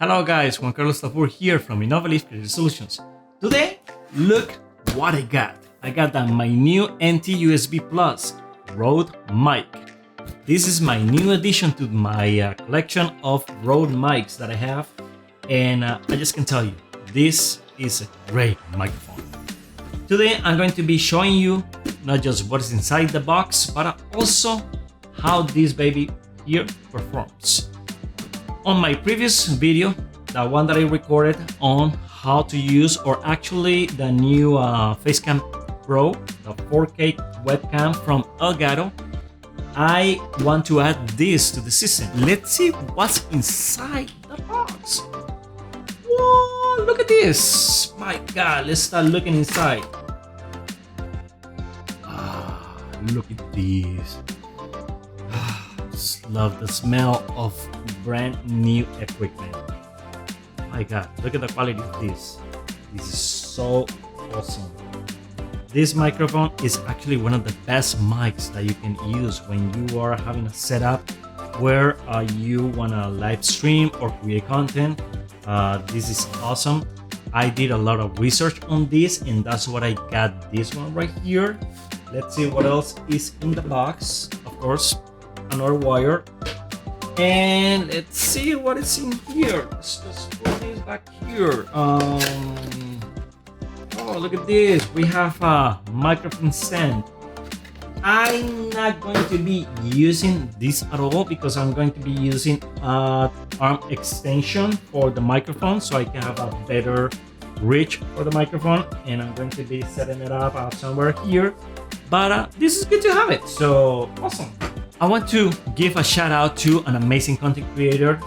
Hello guys, Juan Carlos Tapur here from Innova Creative Solutions. Today, look what I got. I got my new NT USB Plus Rode mic. This is my new addition to my collection of Rode mics that I have, and I just can tell you, this is a great microphone. Today, I'm going to be showing you not just what is inside the box, but also how this baby here performs. On my previous video, the one that I recorded on how to use, or actually the new Facecam Pro, the 4K webcam from Elgato, I want to add this to the system. Let's see what's inside the box. Whoa, look at this. My God, let's start looking inside. Look at this. Love the smell of brand new equipment. My God, look at the quality of this. This is so awesome. This microphone is actually one of the best mics that you can use when you are having a setup where you want to live stream or create content. This is awesome. I did a lot of research on this, and that's what I got this one right here. Let's see what else is in the box. Of course, another wire, and let's see what is in here. Let's just put this back here. Oh, look at this. We have a microphone stand. I'm not going to be using this at all because I'm going to be using arm extension for the microphone so I can have a better reach for the microphone, and I'm going to be setting it up somewhere here, but this is good to have it, so awesome. I want to give a shout out to an amazing content creator.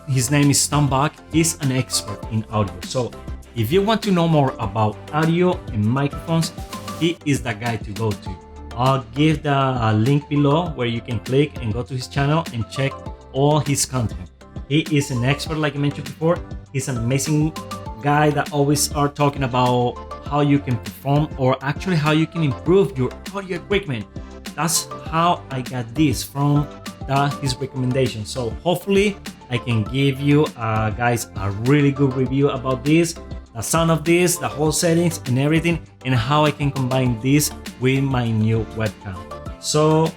His name is Tom Bach. He's an expert in audio. So if you want to know more about audio and microphones, he is the guy to go to. I'll give the link below where you can click and go to his channel and check all his content. He is an expert, like I mentioned before. He's an amazing guy that always are talking about how you can perform, or actually how you can improve your audio equipment. That's how I got this from his recommendation. So hopefully I can give you guys a really good review about this, the sound of this, the whole settings and everything, and how I can combine this with my new webcam. So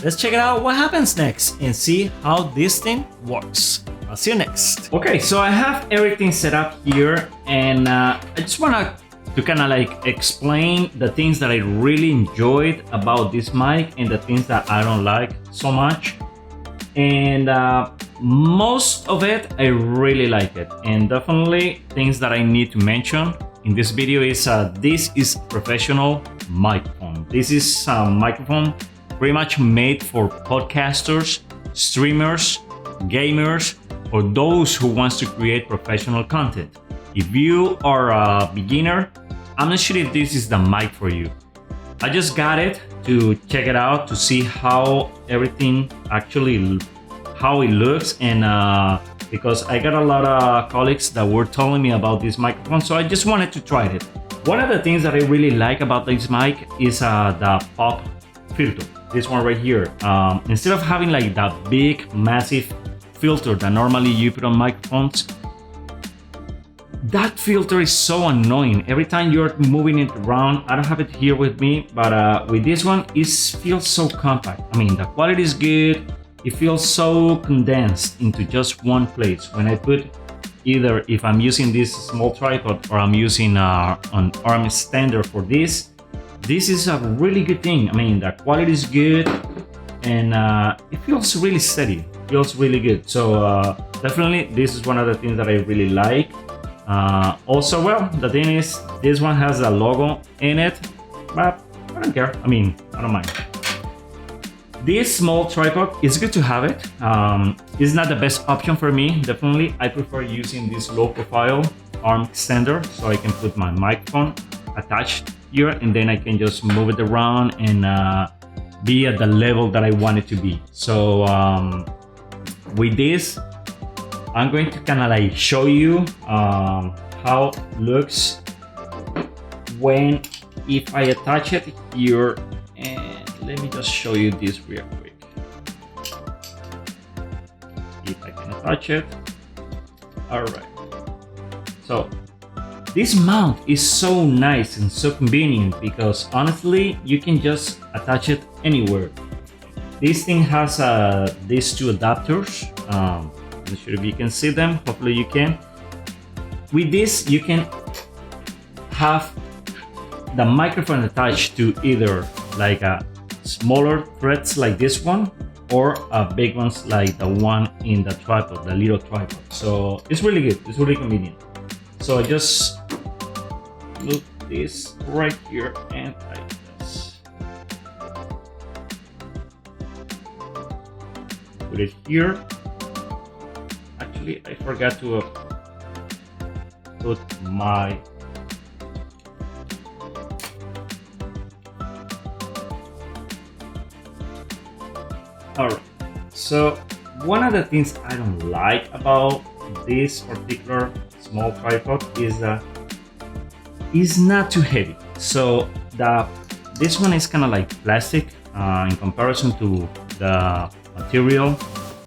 let's check it out what happens next and see how this thing works. I'll see you next. Okay, so I have everything set up here, and I just want to kind of like explain the things that I really enjoyed about this mic and the things that I don't like so much. And most of it, I really like it. And definitely things that I need to mention in this video is this is professional microphone. This is a microphone pretty much made for podcasters, streamers, gamers, or those who wants to create professional content. If you are a beginner, I'm not sure if this is the mic for you. I just got it to check it out to see how everything actually, how it looks, and because I got a lot of colleagues that were telling me about this microphone, so I just wanted to try it. One of the things that I really like about this mic is the pop filter. This one right here. Instead of having like that big, massive filter that normally you put on microphones, that filter is so annoying. Every time you're moving it around, I don't have it here with me, but with this one, it feels so compact. I mean, the quality is good. It feels so condensed into just one place. When I put either, if I'm using this small tripod or I'm using an arm extender for this is a really good thing. I mean, the quality is good, and it feels really steady. It feels really good. So definitely, this is one of the things that I really like. Also, well, the thing is, this one has a logo in it, but I don't care. I mean, I don't mind. This small tripod is good to have it. It's not the best option for me. Definitely, I prefer using this low profile arm extender so I can put my microphone attached here, and then I can just move it around and be at the level that I want it to be. So with this, I'm going to kind of like show you how it looks if I attach it here, and let me just show you this real quick. If I can attach it, All right. So this mount is so nice and so convenient because honestly, you can just attach it anywhere. This thing has these two adapters. I'm not sure if you can see them. Hopefully you can. With this, you can have the microphone attached to either like a smaller threads like this one or big ones like the one in the tripod, the little tripod. So it's really good. It's really convenient. So I just move this right here and I just put it here. Actually, I forgot to put my Alright, so one of the things I don't like about this particular small tripod is that it's not too heavy. So this one is kind of like plastic in comparison to the material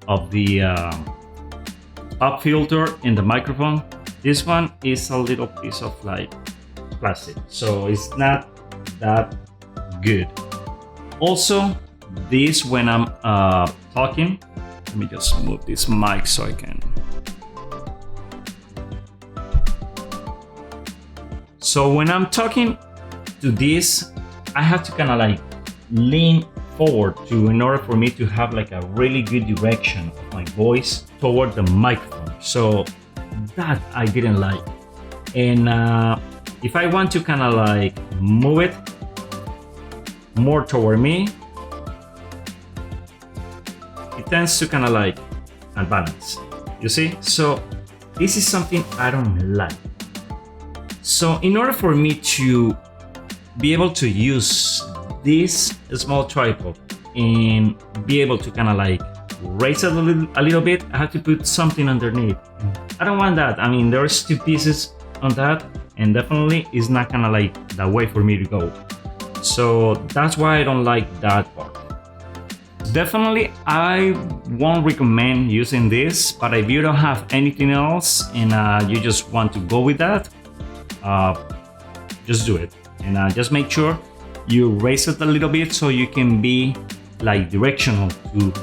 of the pop filter in the microphone. This one is a little piece of like plastic, so it's not that good. Also, this when I'm talking, let me just move this mic so I can. So when I'm talking to this, I have to kind of like lean forward in order for me to have like a really good direction of my voice toward the microphone. So that I didn't like. And if I want to kind of like move it more toward me, it tends to kind of like unbalance, you see? So this is something I don't like. So in order for me to be able to use this small tripod and be able to kind of like raise it a little bit, I have to put something underneath. I don't want that. I mean, there's two pieces on that and definitely it's not kind of like the way for me to go. So that's why I don't like that part. Definitely, I won't recommend using this, but if you don't have anything else and you just want to go with that, just do it. And just make sure you raise it a little bit so you can be like directional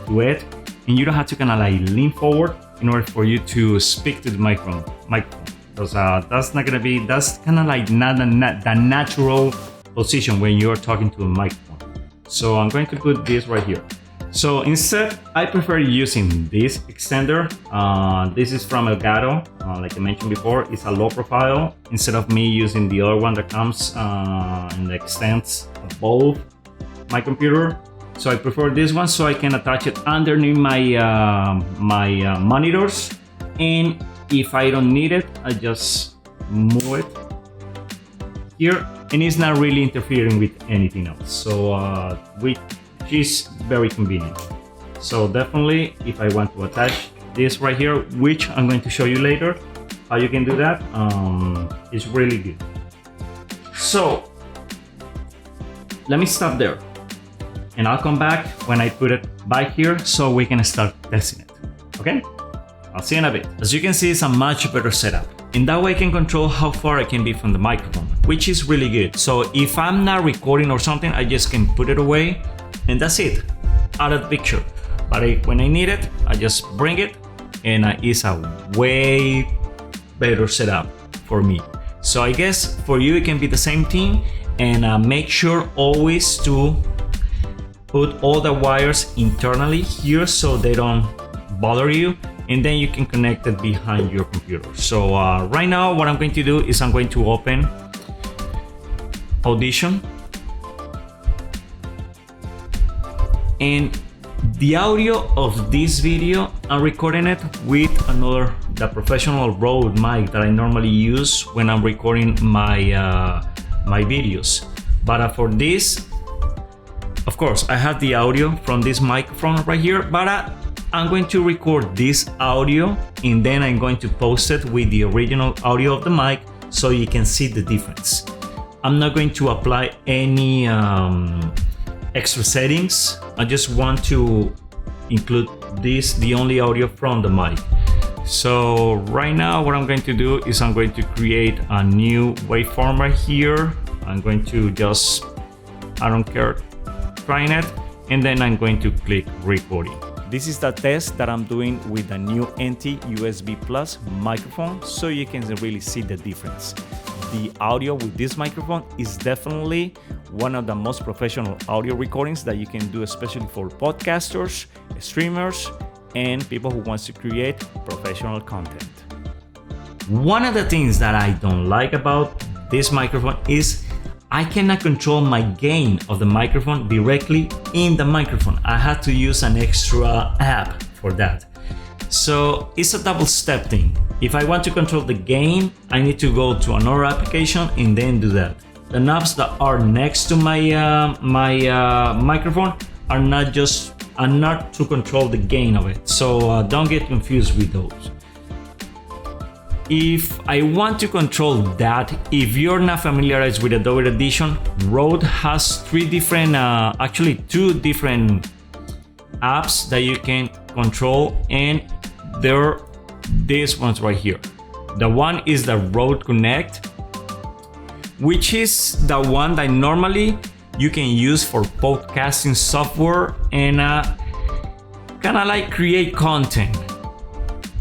to it, and you don't have to kind of like lean forward in order for you to speak to the microphone. Because that's not gonna be, that's kind of like not the natural position when you're talking to a microphone. So I'm going to put this right here. So instead, I prefer using this extender. This is from Elgato, like I mentioned before. It's a low profile instead of me using the other one that comes and extends above my computer. So I prefer this one so I can attach it underneath my monitors. And if I don't need it, I just move it here, and it's not really interfering with anything else. So which is very convenient. So definitely, if I want to attach this right here, which I'm going to show you later how you can do that, it's really good. So let me stop there and I'll come back when I put it back here so we can start testing it. Okay, I'll see you in a bit. As you can see, it's a much better setup. In that way, I can control how far I can be from the microphone, which is really good. So if I'm not recording or something, I just can put it away and that's it, out of the picture. But when I need it, I just bring it, and it's a way better setup for me. So I guess for you it can be the same thing, and make sure always to put all the wires internally here so they don't bother you, and then you can connect it behind your computer. So right now what I'm going to do is I'm going to open Audition. And the audio of this video, I'm recording it with the professional Rode mic that I normally use when I'm recording my my videos. But for this, of course, I have the audio from this microphone right here, but I'm going to record this audio and then I'm going to post it with the original audio of the mic so you can see the difference. I'm not going to apply any extra settings. I just want to include the only audio from the mic. So right now what I'm going to do is I'm going to create a new waveform right here. I'm going to just, I don't care, trying it, and then I'm going to click recording. This is the test that I'm doing with the new NT USB Plus microphone, so you can really see the difference. The audio with this microphone is definitely one of the most professional audio recordings that you can do, especially for podcasters, streamers, and people who wants to create professional content. One of the things that I don't like about this microphone is I cannot control my gain of the microphone directly in the microphone. I had to use an extra app for that. So it's a double step thing. If I want to control the gain, I need to go to another application and then do that. The knobs that are next to my microphone are not to control the gain of it. So don't get confused with those. If I want to control that, if you're not familiarized with Adobe Audition, Rode has two different apps that you can control, and they're these ones right here. The one is the Rode Connect, which is the one that normally you can use for podcasting software and kind of like create content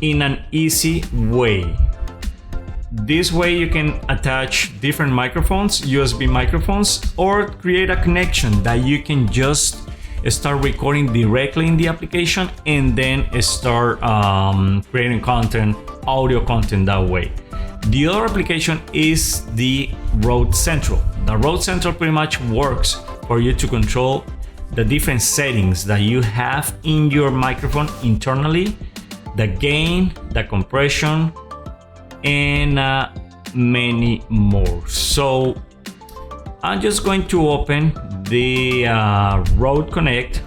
in an easy way. This way you can attach different microphones, USB microphones, or create a connection that you can just start recording directly in the application and then start creating content, audio content that way. The other application is the Rode Central. The Rode Central pretty much works for you to control the different settings that you have in your microphone internally, the gain, the compression, and many more. So I'm just going to open the Rode Connect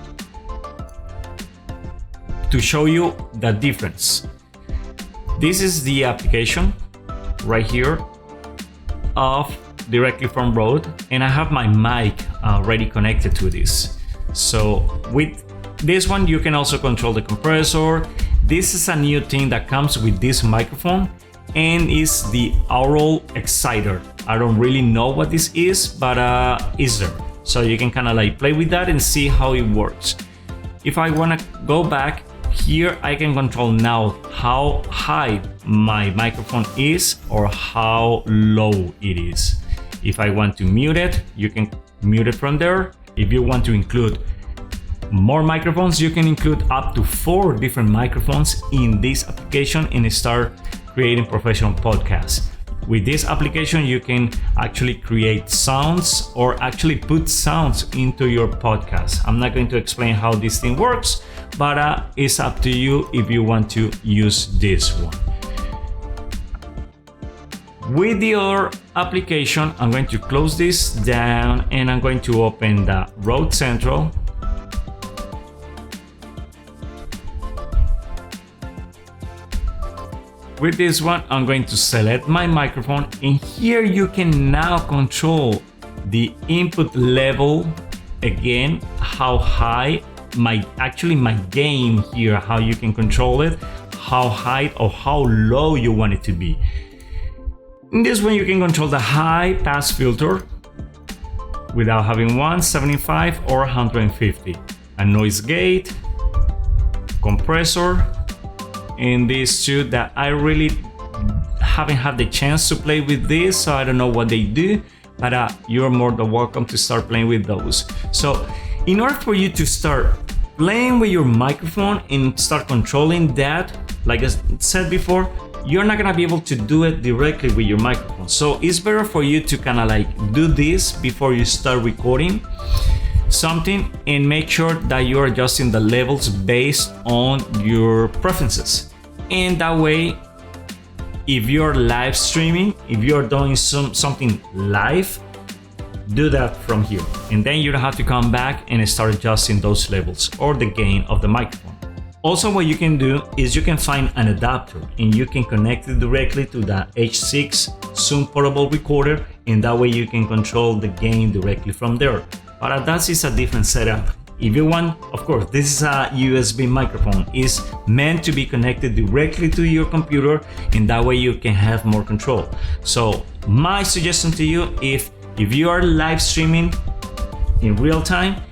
to show you the difference. This is the application right here of directly from Rode, and I have my mic already connected to this. So with this one you can also control the compressor. This is a new thing that comes with this microphone, and is the aural exciter. I don't really know what this is, but it's there. So you can kind of like play with that and see how it works. If I want to go back here, I can control now how high my microphone is or how low it is. If I want to mute it, you can mute it from there. If you want to include more microphones, you can include up to 4 different microphones in this application and start creating professional podcasts. With this application, you can actually create sounds or actually put sounds into your podcast. I'm not going to explain how this thing works, but it's up to you if you want to use this one. With the other application, I'm going to close this down and I'm going to open the Rode Central. With this one, I'm going to select my microphone, and here you can now control the input level. Again, how high my gain here, how you can control it, how high or how low you want it to be. In this one, you can control the high pass filter without having 175 or 150, a noise gate, compressor, and these two that I really haven't had the chance to play with this, so I don't know what they do, but you're more than welcome to start playing with those. So in order for you to start playing with your microphone and start controlling that, like I said before, you're not gonna be able to do it directly with your microphone. So it's better for you to kind of like do this before you start recording something and make sure that you're adjusting the levels based on your preferences. And that way, if you're live streaming, if you're doing something live, do that from here. And then you don't have to come back and start adjusting those levels or the gain of the microphone. Also, what you can do is you can find an adapter and you can connect it directly to the H6 Zoom portable recorder, and that way you can control the gain directly from there. But that is a different setup If you want, of course, this is a USB microphone. It's meant to be connected directly to your computer, and that way you can have more control. So my suggestion to you, if you are live streaming in real time,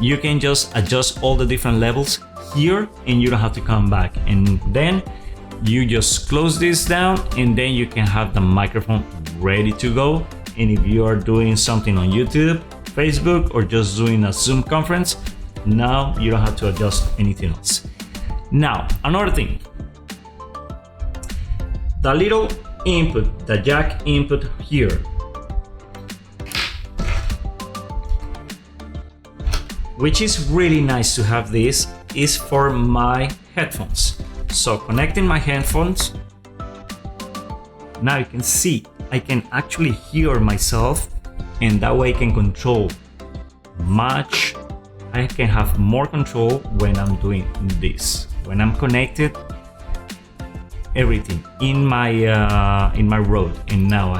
you can just adjust all the different levels here and you don't have to come back. And then you just close this down and then you can have the microphone ready to go. And if you are doing something on YouTube, Facebook, or just doing a Zoom conference, now you don't have to adjust anything else. Now, another thing, the little input, the jack input here, which is really nice to have this, is for my headphones. So connecting my headphones, now you can see I can actually hear myself, and that way I can control much. I can have more control when I'm doing this. When I'm connected, everything in my Rode, and now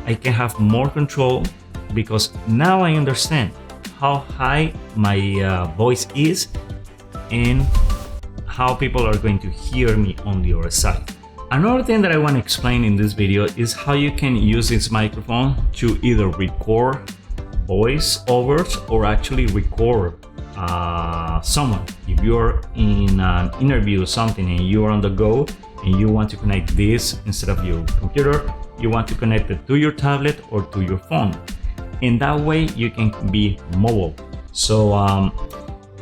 I can have more control, because now I understand how high my voice is and how people are going to hear me on the other side. Another thing that I want to explain in this video is how you can use this microphone to either record voice overs or actually record someone. If you're in an interview or something and you're on the go and you want to connect this instead of your computer, you want to connect it to your tablet or to your phone. And that way you can be mobile. So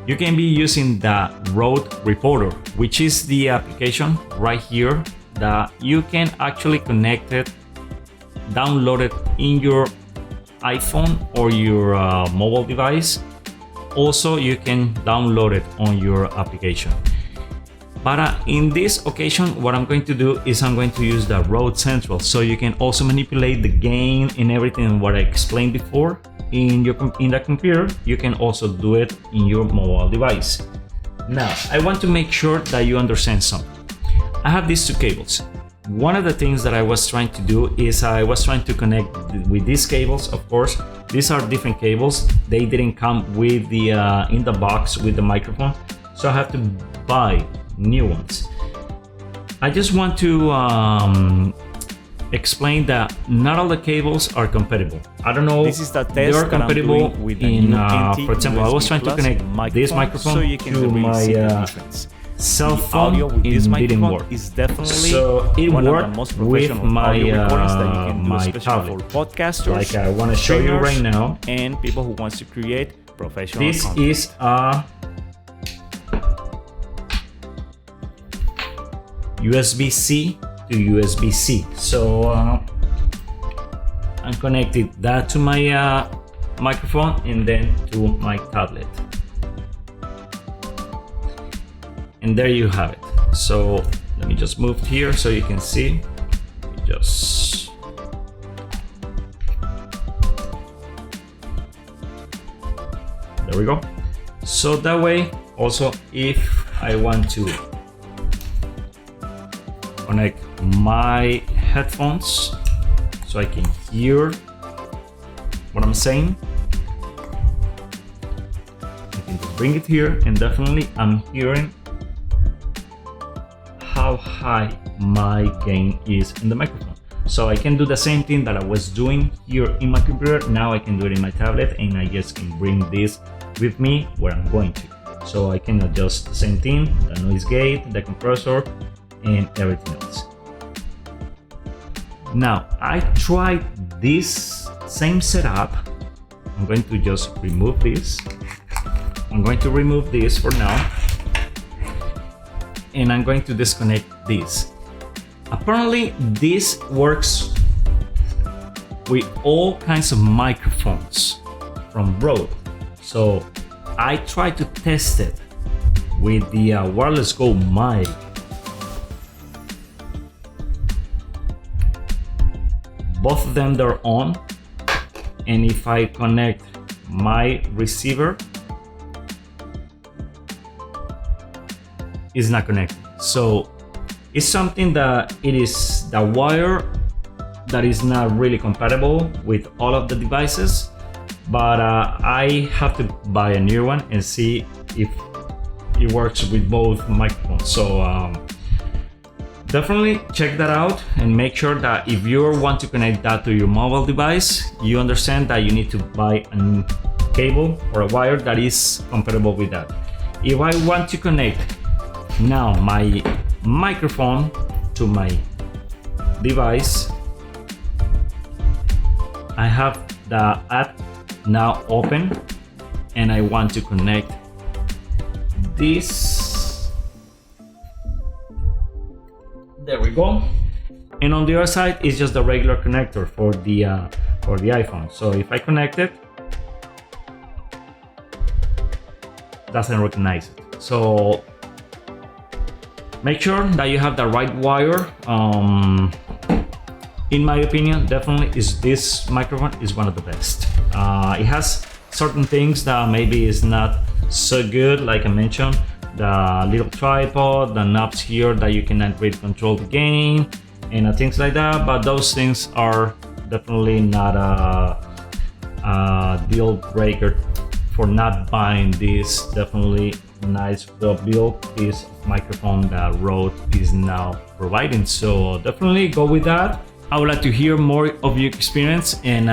you can be using the Rode Reporter, which is the application right here that you can actually connect it, download it in your iPhone or your mobile device. Also, you can download it on your application. But in this occasion, what I'm going to do is I'm going to use the Rode Central, so you can also manipulate the gain and everything what I explained before in the computer. You can also do it in your mobile device. Now, I want to make sure that you understand something. I have these two cables. One of the things that I was trying to do is I was trying to connect with these cables. Of course, these are different cables. They didn't come with the in the box with the microphone, so I have to buy new ones. I just want to explain that not all the cables are compatible. I don't know. This is the test they are compatible with the in, new for example, I was trying to connect this microphone so you can to really my see the difference. cell The phone. audio with It this didn't microphone work. is definitely So it one worked of the most with professional my audio recordings that you can do, my especially tablet. for podcasters, Like I want to show you right streamers, now. and people who wants to create professional This content. is a USB-C to USB-C. So I'm connected that to my microphone and then to my tablet. And there you have it. So let me just move here so you can see. Just there we go. So that way, also if I want to connect my headphones so I can hear what I'm saying, I can just bring it here, and definitely I'm hearing how high my gain is in the microphone. So I can do the same thing that I was doing here in my computer. Now I can do it in my tablet, and I just can bring this with me where I'm going to. So I can adjust the same thing, the noise gate, the compressor, and everything else. Now I tried this same setup. I'm going to just remove this. I'm going to remove this for now, and I'm going to disconnect this. Apparently this works with all kinds of microphones from Rode. So I tried to test it with the wireless Go mic. Both of them they're on, and if I connect my receiver, it's not connected. So it's something that it is the wire that is not really compatible with all of the devices, but I have to buy a new one and see if it works with both microphones. So definitely check that out and make sure that if you want to connect that to your mobile device, you understand that you need to buy a cable or a wire that is compatible with that. If I want to connect now my microphone to my device, I have the app now open and I want to connect this. There we go. And on the other side is just the regular connector for the iPhone. So if I connect it, doesn't recognize it. So make sure that you have the right wire. In my opinion, definitely this microphone is one of the best. It has certain things that maybe is not so good, like I mentioned, the little tripod, the knobs here that you cannot really control the gain and things like that, but those things are definitely not a deal breaker for not buying this. Definitely nice, well built piece of microphone that Rode is now providing, so definitely go with that. I would like to hear more of your experience, and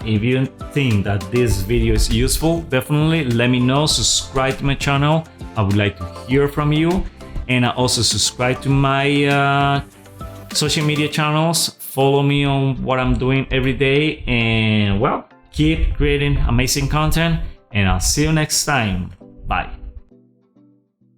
if you think that this video is useful, definitely let me know. Subscribe to my channel. I would like to hear from you, and also subscribe to my social media channels. Follow me on what I'm doing every day, and well, keep creating amazing content, and I'll see you next time. Bye.